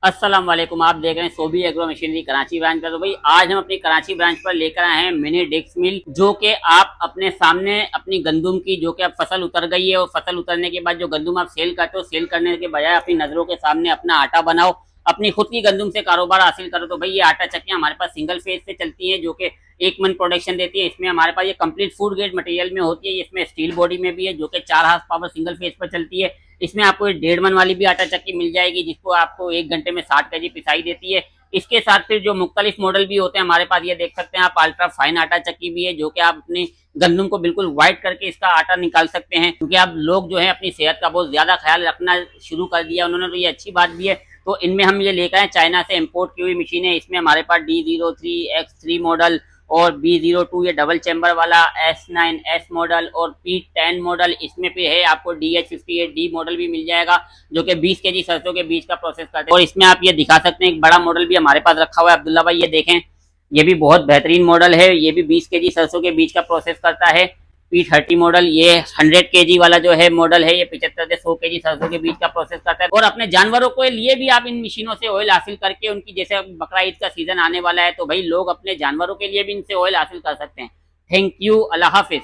अस्सलाम वालेकुम। आप देख रहे हैं Sobi agro machinery Karachi branch का। तो भाई आज हम अपनी कराची ब्रांच पर लेकर आए हैं मिनी डिक्स मिल, जो कि आप अपने सामने अपनी गंदुम की जो कि अब फसल उतर गई है और फसल उतरने के बाद जो गंदुम आप सेल करते हो, सेल करने के बजाय अपनी नजरों के सामने अपना आटा बनाओ, अपनी खुद की गंदुम से कारोबार हासिल करो। तो भाई ये आटा चक्कियां हमारे पास सिंगल फेज से चलती है, जो कि 1 मन प्रोडक्शन देती है। इसमें हमारे पास ये कंप्लीट फूड ग्रेड मटेरियल में होती है। इसमें स्टील बॉडी में भी है, जो कि 4 हार्स पावर सिंगल फेज पर चलती है। इसमें आपको 1.5 मन वाली भी आटा चक्की मिल जाएगी, जिसको आपको 1 घंटे में 60 kg पिसाई देती है। इसके साथ फिर जो मुख्तलिफ मॉडल भी होते हैं हमारे पास, ये देख सकते हैं आप, अल्ट्रा फाइन आटा चक्की भी है, जो कि आप अपनी गंदुम को बिल्कुल व्हाइट करके इसका आटा निकाल सकते हैं। क्योंकि आप लोग जो है अपनी सेहत का बहुत ज्यादा ख्याल रखना शुरू कर दिया उन्होंने, तो ये अच्छी बात भी है। तो इनमें हम ये लेकर आए चाइना से इम्पोर्ट की हुई मशीन है। इसमें हमारे पास D03X3 मॉडल और B02 ये डबल चैम्बर वाला, S9S मॉडल और P10 मॉडल। इसमें फिर है आपको DH58D मॉडल भी मिल जाएगा, जो कि 20 kg सरसों के बीज का प्रोसेस करते हैं। और इसमें आप ये दिखा सकते हैं एक बड़ा मॉडल भी हमारे पास रखा हुआ है अब्दुल्ला भाई, ये देखें, ये भी बहुत बेहतरीन मॉडल है। ये भी 20 kg सरसों के बीज का प्रोसेस करता है। P30 मॉडल, ये 100 kg वाला जो है मॉडल है, ये 75 से 100 kg सरसों के बीज का प्रोसेस करता है। और अपने जानवरों के लिए भी आप इन मशीनों से ऑयल हासिल करके उनकी, जैसे बकरा ईद का सीजन आने वाला है, तो भाई लोग अपने जानवरों के लिए भी इनसे ऑयल हासिल कर सकते हैं। Thank you, Allah Hafiz.